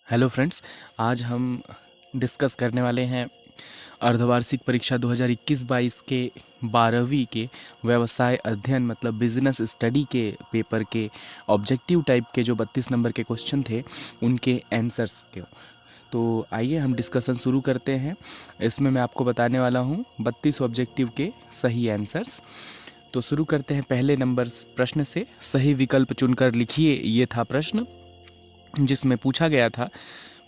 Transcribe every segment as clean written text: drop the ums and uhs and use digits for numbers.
Hello friends, आज हम discuss करने वाले हैं अर्धवार्षिक परीक्षा 2021-22 के 12वीं के व्यवसाय अध्ययन मतलब बिजनेस स्टडी के पेपर के ऑब्जेक्टिव टाइप के जो 32 नंबर के क्वेश्चन थे उनके आंसर्स के। तो आइए हम डिस्कशन शुरू करते हैं। इसमें मैं आपको बताने वाला हूँ 32 ऑब्जेक्टिव के सही आंसर्स। तो शुरू करते हैं पहले नंबर प्रश्न से। सही विकल्प चुनकर लिखिए, ये था प्रश्न जिसमें पूछा गया था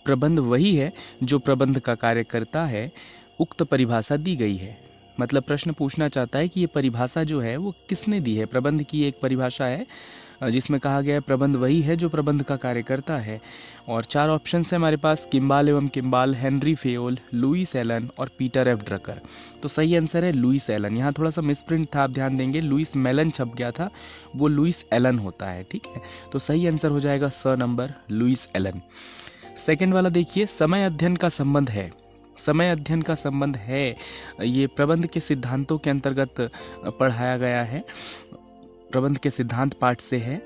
प्रबंध वही है जो प्रबंध का कार्य करता है। उक्त परिभाषा दी गई है। मतलब प्रश्न पूछना चाहता है कि ये परिभाषा जो है वो किसने दी है। प्रबंध की एक परिभाषा है जिसमें कहा गया है प्रबंध वही है जो प्रबंध का कार्य करता है। और 4 ऑप्शन है हमारे पास, किम्बाल एवं Kimball, Henry Fayol, Lewis Allen और पीटर एफ ड्रकर। तो सही आंसर है लुईस एलन। यहाँ थोड़ा सा मिसप्रिंट था, आप ध्यान देंगे, लुईस मेलन छप गया था, वो लुईस एलन होता है। ठीक है, तो सही आंसर हो जाएगा स नंबर, लुईस एलन। सेकेंड वाला देखिए, समय अध्ययन का संबंध है। समय अध्ययन का संबंध है ये प्रबंध के सिद्धांतों के अंतर्गत पढ़ाया गया है, प्रबंध के सिद्धांत पाठ से है।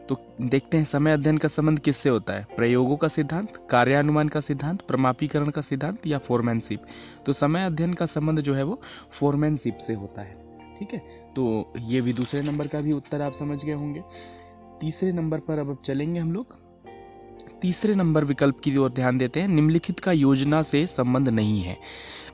तो देखते हैं समय अध्ययन का संबंध किससे होता है। प्रयोगों का सिद्धांत, कार्यानुमान का सिद्धांत, प्रमापीकरण का सिद्धांत या फोरमैनशिप। तो समय अध्ययन का संबंध जो है वो फोरमैनशिप से होता है। ठीक है, तो ये भी दूसरे नंबर का भी उत्तर आप समझ गए होंगे। तीसरे नंबर पर अब चलेंगे हम लोग। तीसरे नंबर विकल्प की ओर ध्यान देते हैं। निम्नलिखित का योजना से संबंध नहीं है।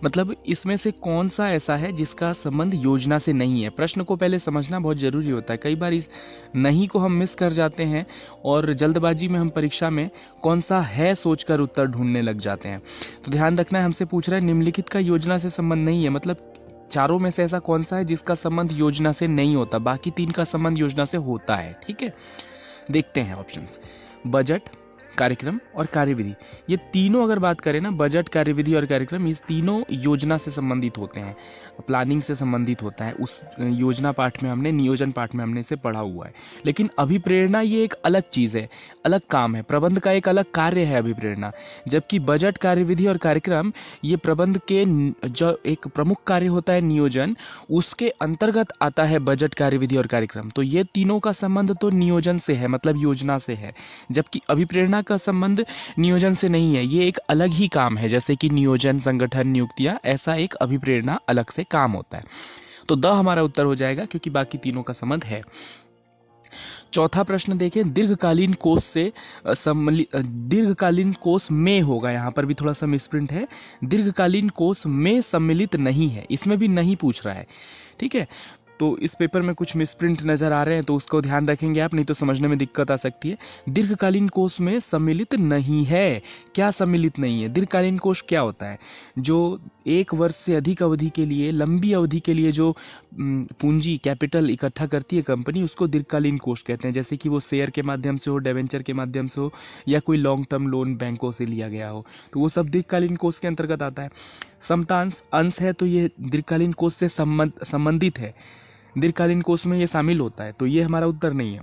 मतलब इसमें से कौन सा ऐसा है जिसका संबंध योजना से नहीं है। प्रश्न को पहले समझना बहुत ज़रूरी होता है। कई बार इस नहीं को हम मिस कर जाते हैं और जल्दबाजी में हम परीक्षा में कौन सा है सोचकर उत्तर ढूंढने लग जाते हैं। तो ध्यान रखना है, हमसे पूछ रहा है निम्नलिखित का योजना से संबंध नहीं है, मतलब चारों में से ऐसा कौन सा है जिसका संबंध योजना से नहीं होता। बाकी 3 का संबंध योजना से होता है। ठीक है, देखते हैं ऑप्शंस। बजट, कार्यक्रम और कार्यविधि, ये तीनों अगर बात करें ना, बजट, कार्यविधि और कार्यक्रम, इस तीनों योजना से संबंधित होते हैं, प्लानिंग से संबंधित होता है। उस योजना पाठ में हमने, नियोजन पाठ में हमने इसे पढ़ा हुआ है। लेकिन अभिप्रेरणा ये एक अलग चीज़ है, अलग काम है, प्रबंध का एक अलग कार्य है अभिप्रेरणा। जबकि बजट, कार्यविधि और कार्यक्रम ये प्रबंध के जो एक प्रमुख कार्य होता है नियोजन, उसके अंतर्गत आता है बजट, कार्यविधि और कार्यक्रम। तो ये तीनों का संबंध तो नियोजन से है, मतलब योजना से है। जबकि अभिप्रेरणा का संबंध नियोजन से नहीं है, ये एक अलग ही काम है। जैसे कि नियोजन, संगठन, नियुक्तियां, ऐसा एक अभिप्रेरणा अलग से काम होता है। तो द हमारा उत्तर हो जाएगा क्योंकि बाकी तीनों का संबंध है। चौथा प्रश्न देखें, दीर्घकालीन कोष से दीर्घकालीन कोष में होगा। यहाँ पर भी थोड़ा सा मिसप्रिंट है, दीर्घकालीन कोष में सम्मिलित नहीं है, इसमें भी नहीं पूछ रहा है। ठीक है, तो इस पेपर में कुछ मिसप्रिंट नज़र आ रहे हैं तो उसको ध्यान रखेंगे आप, नहीं तो समझने में दिक्कत आ सकती है। दीर्घकालीन कोष में सम्मिलित नहीं है। क्या सम्मिलित नहीं है? दीर्घकालीन कोष क्या होता है? जो 1 वर्ष से अधिक अवधि के लिए, लंबी अवधि के लिए जो पूंजी, कैपिटल इकट्ठा करती है कंपनी, उसको दीर्घकालीन कोष कहते हैं। जैसे कि वो शेयर के माध्यम से हो, डिबेंचर के माध्यम से हो, या कोई लॉन्ग टर्म लोन बैंकों से लिया गया हो, तो वो सब दीर्घकालीन कोष के अंतर्गत आता है। समतांश अंश है तो ये दीर्घकालीन कोष से संबंधित है, दीर्घकालीन कोष में ये शामिल होता है, तो ये हमारा उत्तर नहीं है।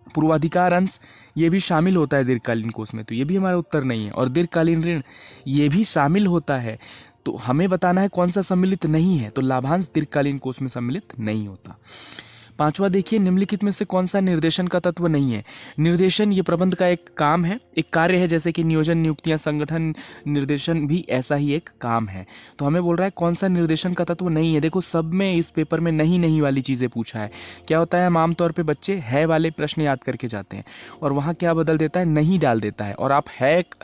पूर्वाधिकार अंश ये भी शामिल होता है दीर्घकालीन कोष में, तो ये भी हमारा उत्तर नहीं है। और दीर्घकालीन ऋण ये भी शामिल होता है। तो हमें बताना है कौन सा सम्मिलित नहीं है, तो लाभांश दीर्घकालीन कोष में सम्मिलित नहीं होता। पांचवा देखिए, निम्नलिखित में से कौन सा निर्देशन का तत्व नहीं है। निर्देशन ये प्रबंध का एक काम है, एक कार्य है, जैसे कि नियोजन, नियुक्तियां, संगठन, निर्देशन भी ऐसा ही एक काम है। तो हमें बोल रहा है कौन सा निर्देशन का तत्व नहीं है। देखो सब में इस पेपर में नहीं वाली चीज़ें पूछा है। क्या होता है, हम आमतौर पर बच्चे है वाले प्रश्न याद करके जाते हैं और वहाँ क्या बदल देता है, नहीं डाल देता है, और आप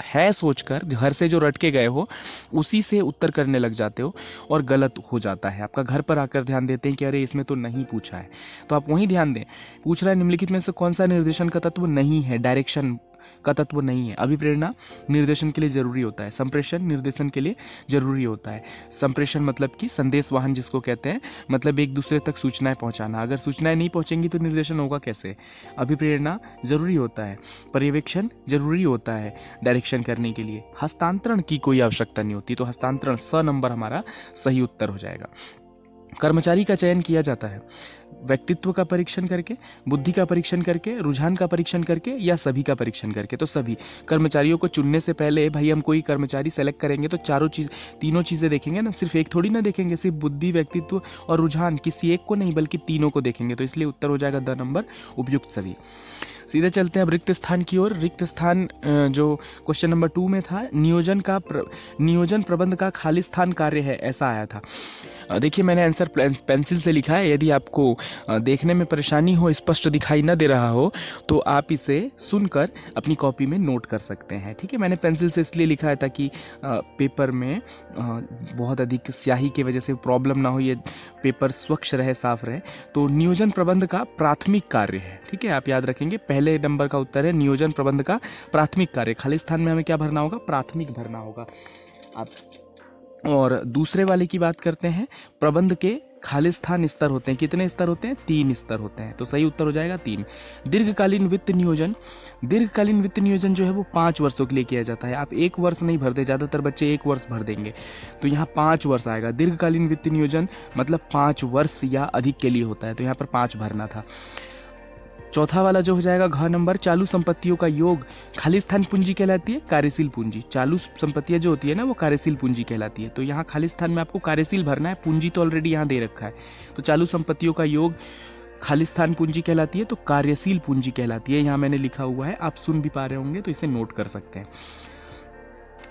है सोचकर घर से जो रट के गए हो उसी से उत्तर करने लग जाते हो और गलत हो जाता है। आपका घर पर आकर ध्यान देते हैं कि अरे इसमें तो नहीं पूछा है, तो आप वहीं ध्यान दें। पूछ रहा है निम्नलिखित में से कौन सा निर्देशन का तत्व नहीं है, डायरेक्शन का तत्व नहीं है। अभिप्रेरणा निर्देशन के लिए जरूरी होता है, संप्रेषण निर्देशन के लिए जरूरी होता है। संप्रेषण मतलब कि संदेश वाहन जिसको कहते हैं, मतलब एक दूसरे तक सूचनाएं पहुंचाना। अगर सूचनाएं नहीं पहुंचेंगी तो निर्देशन होगा कैसे। अभिप्रेरणा जरूरी होता है, पर्यवेक्षण जरूरी होता है डायरेक्शन करने के लिए। हस्तांतरण की कोई आवश्यकता नहीं होती, तो हस्तांतरण स नंबर हमारा सही उत्तर हो जाएगा। कर्मचारी का चयन किया जाता है व्यक्तित्व का परीक्षण करके, बुद्धि का परीक्षण करके, रुझान का परीक्षण करके, या सभी का परीक्षण करके। तो सभी कर्मचारियों को चुनने से पहले भाई हम कोई कर्मचारी सेलेक्ट करेंगे तो तीनों चीज़ें देखेंगे ना, सिर्फ एक थोड़ी ना देखेंगे। सिर्फ बुद्धि, व्यक्तित्व और रुझान किसी एक को नहीं बल्कि तीनों को देखेंगे। तो इसलिए उत्तर हो जाएगा द नंबर, उपयुक्त सभी। सीधे चलते हैं अब रिक्त स्थान की ओर। रिक्त स्थान जो क्वेश्चन नंबर 2 में था, नियोजन प्रबंध का खाली स्थान कार्य है, ऐसा आया था। देखिए मैंने आंसर पेंसिल से लिखा है। यदि आपको देखने में परेशानी हो, स्पष्ट दिखाई न दे रहा हो, तो आप इसे सुनकर अपनी कॉपी में नोट कर सकते हैं। ठीक है, मैंने पेंसिल से इसलिए लिखा है ताकि पेपर में बहुत अधिक स्याही की वजह से प्रॉब्लम ना हो, ये पेपर स्वच्छ रहे, साफ रहे। तो नियोजन प्रबंध का प्राथमिक कार्य है। ठीक है, आप याद रखेंगे, पहले नंबर का उत्तर है नियोजन प्रबंध का प्राथमिक कार्य। खाली स्थान में हमें क्या भरना होगा? प्राथमिक भरना होगा। आप और दूसरे वाले की बात करते हैं, प्रबंध के खाली स्थान स्तर होते हैं। कितने स्तर होते हैं? 3 स्तर होते हैं। तो सही उत्तर हो जाएगा 3। दीर्घकालीन वित्त नियोजन, दीर्घकालीन वित्त नियोजन जो है वो 5 वर्षों के लिए किया जाता है। आप 1 वर्ष नहीं भरते, ज़्यादातर बच्चे 1 वर्ष भर देंगे, तो यहाँ 5 वर्ष आएगा। दीर्घकालीन वित्त नियोजन मतलब 5 वर्ष या अधिक के लिए होता है, तो यहाँ पर 5 भरना था। चौथा वाला जो हो जाएगा घ नंबर, चालू संपत्तियों का योग खाली स्थान पूंजी कहलाती है, कार्यशील पूंजी। चालू संपत्तियां जो होती है ना, वो कार्यशील पूंजी कहलाती है। तो यहाँ खाली स्थान में आपको कार्यशील भरना है, पूंजी तो ऑलरेडी यहाँ दे रखा है। तो चालू संपत्तियों का योग खाली स्थान पूंजी कहलाती है, तो कार्यशील पूंजी कहलाती है। यहाँ मैंने लिखा हुआ है, आप सुन भी पा रहे होंगे तो इसे नोट कर सकते हैं।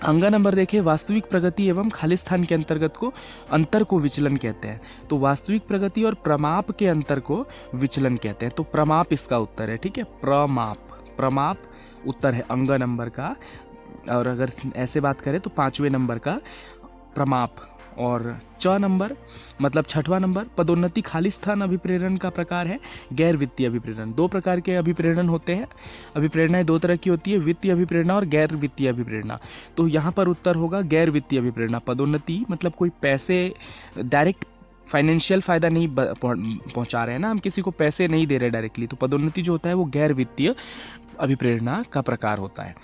अंगा नंबर देखिए, वास्तविक प्रगति एवं खाली स्थान के अंतर को विचलन कहते हैं। तो वास्तविक प्रगति और प्रमाप के अंतर को विचलन कहते हैं। तो प्रमाप इसका उत्तर है। ठीक है, प्रमाप उत्तर है अंगा नंबर का। और अगर ऐसे बात करें तो 5वें नंबर का प्रमाप। और च नंबर मतलब 6वां नंबर, पदोन्नति खाली स्थान अभिप्रेरण का प्रकार है गैर वित्तीय अभिप्रेरण। 2 प्रकार के अभिप्रेरण होते हैं। अभिप्रेरणाएं 2 तरह की होती है, वित्तीय अभिप्रेरणा और गैर वित्तीय अभिप्रेरणा। तो यहाँ पर उत्तर होगा गैर वित्तीय अभिप्रेरणा। पदोन्नति मतलब कोई पैसे डायरेक्ट फाइनेंशियल फ़ायदा नहीं पहुँचा रहे हैं ना, हम किसी को पैसे नहीं दे रहे डायरेक्टली। तो पदोन्नति जो होता है वो गैर वित्तीय अभिप्रेरणा का प्रकार होता है।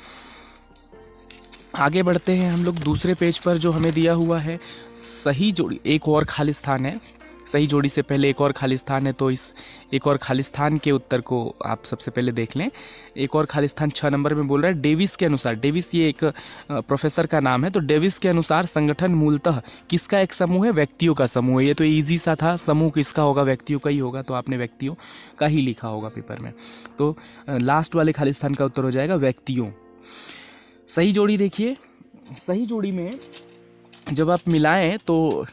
आगे बढ़ते हैं हम लोग दूसरे पेज पर, जो हमें दिया हुआ है सही जोड़ी। एक और खाली स्थान है, सही जोड़ी से पहले एक और खाली स्थान है। तो इस एक और खाली स्थान के उत्तर को आप सबसे पहले देख लें। एक और खाली स्थान 6 नंबर में बोल रहा है, डेविस के अनुसार, डेविस ये एक प्रोफेसर का नाम है। तो डेविस के अनुसार संगठन मूलतः किसका एक समूह है? व्यक्तियों का समूह है। ये तो ईजी सा था, समूह किसका होगा? व्यक्तियों का ही होगा। तो आपने व्यक्तियों का ही लिखा होगा पेपर में। तो लास्ट वाले खाली स्थान का उत्तर हो जाएगा व्यक्तियों। सही जोड़ी देखिए, सही जोड़ी में जब आप मिलाएं तो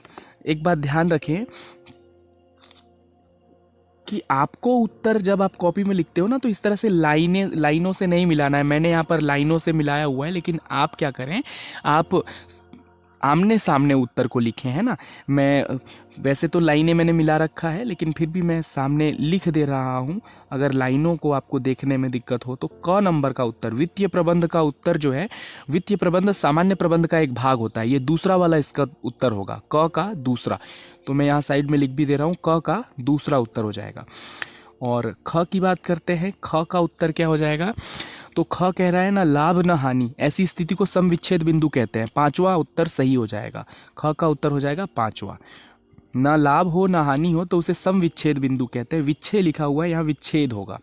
एक बात ध्यान रखें कि आपको उत्तर जब आप कॉपी में लिखते हो ना, तो इस तरह से लाइनों से नहीं मिलाना है। मैंने यहाँ पर लाइनों से मिलाया हुआ है, लेकिन आप क्या करें, आप आमने सामने उत्तर को लिखें, है ना। मैं वैसे तो लाइनें मैंने मिला रखा है, लेकिन फिर भी मैं सामने लिख दे रहा हूँ। अगर लाइनों को आपको देखने में दिक्कत हो तो क नंबर का उत्तर, वित्तीय प्रबंध का उत्तर जो है, वित्तीय प्रबंध सामान्य प्रबंध का एक भाग होता है। ये दूसरा वाला इसका उत्तर होगा, क का दूसरा। तो मैं यहाँ साइड में लिख भी दे रहा हूँ, क का दूसरा उत्तर हो जाएगा। और ख की बात करते हैं, ख का उत्तर क्या हो जाएगा? तो ख कह रहा है ना लाभ न हानि, ऐसी स्थिति को सम विच्छेद बिंदु कहते हैं। 5वां उत्तर सही हो जाएगा। ख का उत्तर हो जाएगा 5वां। ना लाभ हो ना हानि हो तो उसे सम विच्छेद बिंदु कहते हैं। विच्छेद लिखा हुआ है, यहाँ विच्छेद होगा।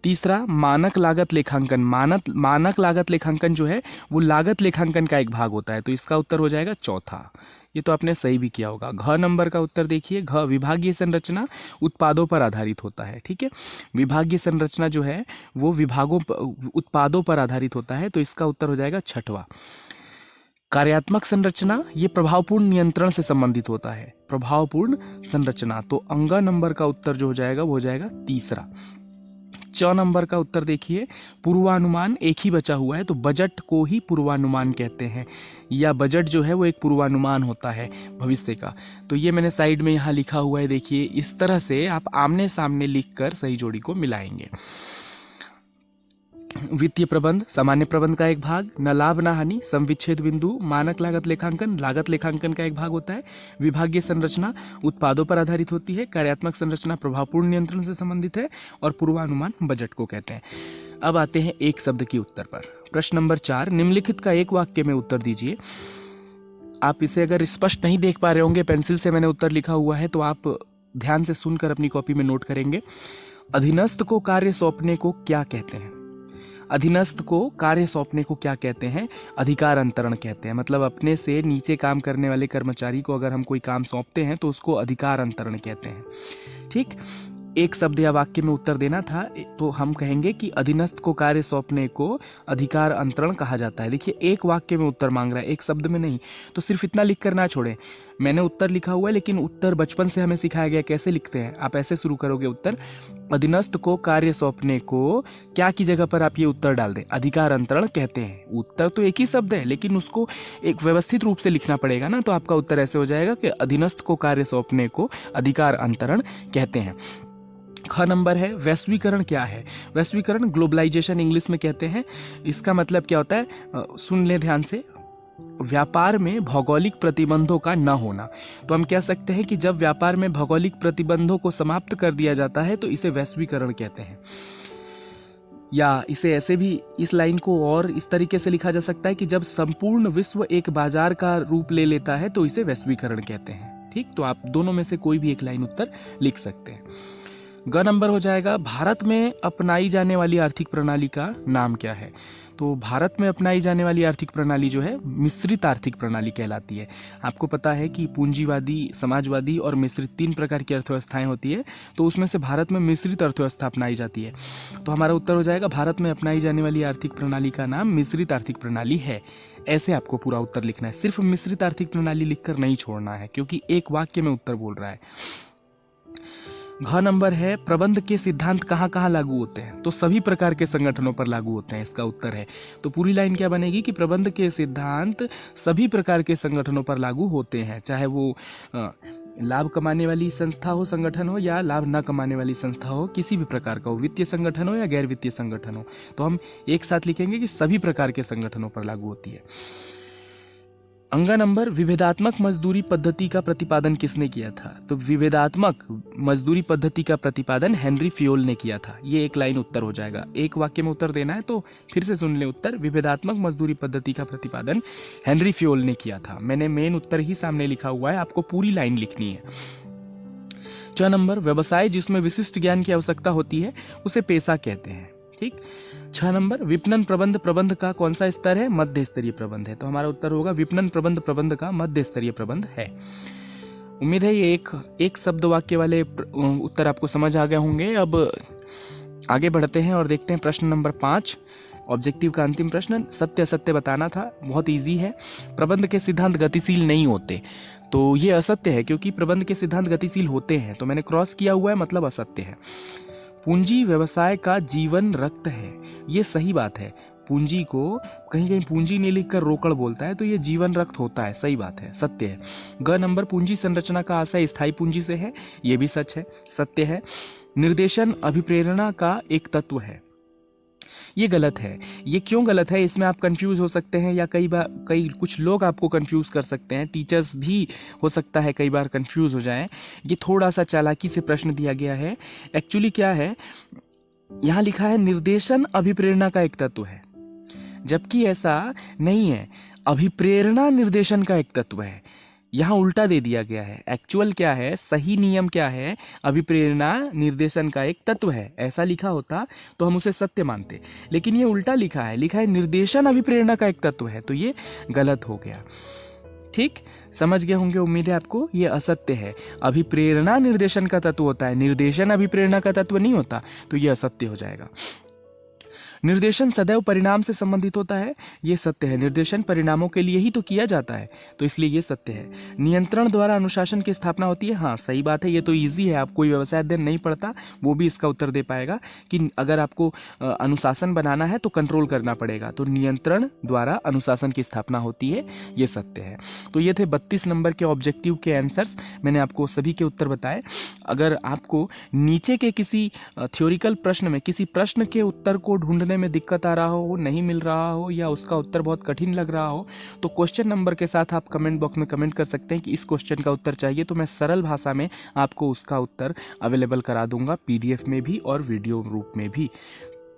तीसरा मानक लागत लेखांकन। मानक लागत लेखांकन जो है वो लागत लेखांकन का एक भाग होता है। तो इसका उत्तर हो जाएगा चौथा। ये तो आपने सही भी किया होगा। घ नंबर का उत्तर देखिए, घ विभागीय संरचना उत्पादों पर आधारित होता है। ठीक है, विभागीय संरचना जो है वो उत्पादों पर आधारित होता है। तो इसका उत्तर हो जाएगा 6वां। कार्यात्मक संरचना ये प्रभावपूर्ण नियंत्रण से संबंधित होता है। प्रभावपूर्ण संरचना, तो अंगा नंबर का उत्तर जो हो जाएगा वो हो जाएगा 3रा। च नंबर का उत्तर देखिए, पूर्वानुमान एक ही बचा हुआ है। तो बजट को ही पूर्वानुमान कहते हैं, या बजट जो है वो एक पूर्वानुमान होता है भविष्य का। तो ये मैंने साइड में यहाँ लिखा हुआ है, देखिए। इस तरह से आप आमने सामने लिखकर सही जोड़ी को मिलाएंगे। वित्तीय प्रबंध सामान्य प्रबंध का एक भाग, न लाभ न हानि, सम विच्छेद बिंदु, मानक लागत लेखांकन का एक भाग होता है। विभागीय संरचना उत्पादों पर आधारित होती है। कार्यात्मक संरचना प्रभावपूर्ण नियंत्रण से संबंधित है। और पूर्वानुमान बजट को कहते हैं। अब आते हैं एक शब्द के उत्तर पर। प्रश्न नंबर 4, निम्नलिखित का एक वाक्य में उत्तर दीजिए। आप इसे अगर स्पष्ट नहीं देख पा रहे होंगे, पेंसिल से मैंने उत्तर लिखा हुआ है, तो आप ध्यान से सुनकर अपनी कॉपी में नोट करेंगे। अधीनस्थ को कार्य सौंपने को क्या कहते हैं? अधीनस्थ को कार्य सौंपने को क्या कहते हैं? अधिकार अंतरण कहते हैं। मतलब अपने से नीचे काम करने वाले कर्मचारी को अगर हम कोई काम सौंपते हैं तो उसको अधिकार अंतरण कहते हैं। ठीक, एक शब्द या वाक्य में उत्तर देना था तो हम कहेंगे कि अधीनस्थ को कार्य सौंपने को अधिकार अंतरण कहा जाता है। देखिए एक वाक्य में उत्तर मांग रहा है, एक शब्द में नहीं, तो सिर्फ इतना लिख कर ना छोड़ें। मैंने उत्तर लिखा हुआ है, लेकिन उत्तर बचपन से हमें सिखाया गया कैसे लिखते हैं। आप ऐसे शुरू करोगे उत्तर, अधीनस्थ को कार्य सौंपने को क्या की जगह पर आप ये उत्तर डाल दें, अधिकार अंतरण कहते हैं। उत्तर तो एक ही शब्द है, लेकिन उसको एक व्यवस्थित रूप से लिखना पड़ेगा ना, तो आपका उत्तर ऐसे हो जाएगा कि अधीनस्थ को कार्य सौंपने को अधिकार अंतरण कहते हैं। ख नंबर है वैश्वीकरण क्या है। वैश्वीकरण ग्लोबलाइजेशन इंग्लिश में कहते हैं। इसका मतलब क्या होता है, सुन लें ध्यान से। व्यापार में भौगोलिक प्रतिबंधों का न होना। तो हम कह सकते हैं कि जब व्यापार में भौगोलिक प्रतिबंधों को समाप्त कर दिया जाता है तो इसे वैश्वीकरण कहते हैं। या इसे ऐसे भी, इस लाइन को और इस तरीके से लिखा जा सकता है कि जब संपूर्ण विश्व एक बाजार का रूप ले लेता है तो इसे वैश्वीकरण कहते हैं। ठीक, तो आप दोनों में से कोई भी एक लाइन उत्तर लिख सकते हैं। ग नंबर हो जाएगा भारत में अपनाई जाने वाली आर्थिक प्रणाली का नाम क्या है। तो भारत में अपनाई जाने वाली आर्थिक प्रणाली जो है मिश्रित आर्थिक प्रणाली कहलाती है। आपको पता है कि पूंजीवादी, समाजवादी और मिश्रित 3 प्रकार की अर्थव्यवस्थाएं होती है, तो उसमें से भारत में मिश्रित अर्थव्यवस्था अपनाई जाती है। तो हमारा उत्तर हो जाएगा भारत में अपनाई जाने वाली आर्थिक प्रणाली का नाम मिश्रित आर्थिक प्रणाली है। ऐसे आपको पूरा उत्तर लिखना है, सिर्फ मिश्रित आर्थिक प्रणाली लिखकर नहीं छोड़ना है, क्योंकि एक वाक्य में उत्तर बोल रहा है। घ नंबर है प्रबंध के सिद्धांत कहाँ कहाँ लागू होते हैं। तो सभी प्रकार के संगठनों पर लागू होते हैं, इसका उत्तर है। तो पूरी लाइन क्या बनेगी कि प्रबंध के सिद्धांत सभी प्रकार के संगठनों पर लागू होते हैं, चाहे वो लाभ कमाने वाली संस्था हो, संगठन हो, या लाभ न कमाने वाली संस्था हो, किसी भी प्रकार का हो, वित्तीय संगठन हो या गैर वित्तीय संगठन हो। तो हम एक साथ लिखेंगे कि सभी प्रकार के संगठनों पर लागू होती है। अंगा नंबर विभेदात्मक मजदूरी पद्धति का प्रतिपादन किसने किया था। तो विभेदात्मक मजदूरी पद्धति का प्रतिपादन हेनरी फियोल ने किया था। ये एक लाइन उत्तर हो जाएगा। एक वाक्य में उत्तर देना है तो फिर से सुन ले उत्तर। विभेदात्मक मजदूरी पद्धति का प्रतिपादन हेनरी फियोल ने किया था। मैंने मेन उत्तर ही सामने लिखा हुआ है, आपको पूरी लाइन लिखनी है। 6 नंबर व्यवसाय जिसमें विशिष्ट ज्ञान की आवश्यकता होती है उसे पेशा कहते हैं। ठीक। 6 नंबर विपणन प्रबंध का कौन सा स्तर है, मध्य स्तरीय प्रबंध है। तो हमारा उत्तर होगा विपणन प्रबंध का मध्य स्तरीय प्रबंध है। उम्मीद है ये एक शब्द वाक्य वाले उत्तर आपको समझ आ गए होंगे। अब आगे बढ़ते हैं और देखते हैं प्रश्न नंबर 5, ऑब्जेक्टिव का अंतिम प्रश्न। सत्य असत्य बताना था, बहुत इजी है। प्रबंध के सिद्धांत गतिशील नहीं होते, तो ये असत्य है, क्योंकि प्रबंध के सिद्धांत गतिशील होते हैं। तो मैंने क्रॉस किया हुआ है, मतलब असत्य है। पूंजी व्यवसाय का जीवन रक्त है, ये सही बात है। पूंजी को कहीं कहीं पूंजी नहीं लिखकर रोकड़ बोलता है, तो ये जीवन रक्त होता है, सही बात है, सत्य है। ग नंबर पूंजी संरचना का आशय स्थायी पूंजी से है, ये भी सच है, सत्य है। निर्देशन अभिप्रेरणा का एक तत्व है, ये गलत है। ये क्यों गलत है, इसमें आप कंफ्यूज हो सकते हैं, या कई कुछ लोग आपको कंफ्यूज कर सकते हैं। टीचर्स भी हो सकता है कई बार कंफ्यूज हो जाएं। ये थोड़ा सा चालाकी से प्रश्न दिया गया है। एक्चुअली क्या है, यहाँ लिखा है निर्देशन अभिप्रेरणा का एक तत्व है, जबकि ऐसा नहीं है। अभिप्रेरणा निर्देशन का एक तत्व है, यहाँ उल्टा दे दिया गया है। एक्चुअल क्या है, सही नियम क्या है, अभिप्रेरणा निर्देशन का एक तत्व है। ऐसा लिखा होता तो हम उसे सत्य मानते, लेकिन ये उल्टा लिखा है निर्देशन अभिप्रेरणा का एक तत्व है, तो ये गलत हो गया। ठीक, समझ गए होंगे उम्मीद है आपको। ये असत्य है। अभिप्रेरणा निर्देशन का तत्व होता है, निर्देशन अभिप्रेरणा का तत्व नहीं होता, तो ये असत्य हो जाएगा। निर्देशन सदैव परिणाम से संबंधित होता है, ये सत्य है। निर्देशन परिणामों के लिए ही तो किया जाता है, तो इसलिए ये सत्य है। नियंत्रण द्वारा अनुशासन की स्थापना होती है, हाँ सही बात है। ये तो इजी है, आप कोई व्यवसाय अध्ययन नहीं पढ़ता वो भी इसका उत्तर दे पाएगा कि अगर आपको अनुशासन बनाना है तो कंट्रोल करना पड़ेगा, तो नियंत्रण द्वारा अनुशासन की स्थापना होती है, ये सत्य है। तो ये थे 32 नंबर के ऑब्जेक्टिव के आंसर्स, मैंने आपको सभी के उत्तर बताए। अगर आपको नीचे के किसी थ्योरिकल प्रश्न में किसी प्रश्न के उत्तर को ढूंढने में दिक्कत आ रहा हो, नहीं मिल रहा हो, या उसका उत्तर बहुत कठिन लग रहा हो, तो क्वेश्चन नंबर के साथ आप कमेंट बॉक्स में कमेंट कर सकते हैं कि इस क्वेश्चन का उत्तर चाहिए, तो मैं सरल भाषा में आपको उसका उत्तर अवेलेबल करा दूंगा, पीडीएफ में भी और वीडियो रूप में भी।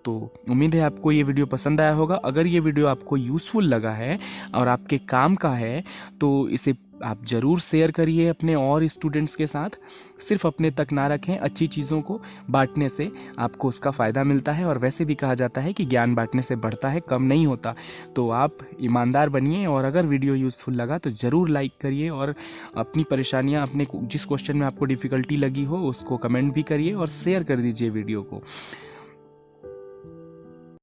तो उम्मीद है आपको ये वीडियो पसंद आया होगा। अगर ये वीडियो आपको यूज़फुल लगा है और आपके काम का है, तो इसे आप ज़रूर शेयर करिए अपने और स्टूडेंट्स के साथ। सिर्फ अपने तक ना रखें, अच्छी चीज़ों को बांटने से आपको उसका फ़ायदा मिलता है। और वैसे भी कहा जाता है कि ज्ञान बांटने से बढ़ता है, कम नहीं होता। तो आप ईमानदार बनिए, और अगर वीडियो यूज़फुल लगा तो ज़रूर लाइक करिए, और अपनी परेशानियाँ, अपने जिस क्वेश्चन में आपको डिफ़िकल्टी लगी हो उसको कमेंट भी करिए और शेयर कर दीजिए वीडियो को।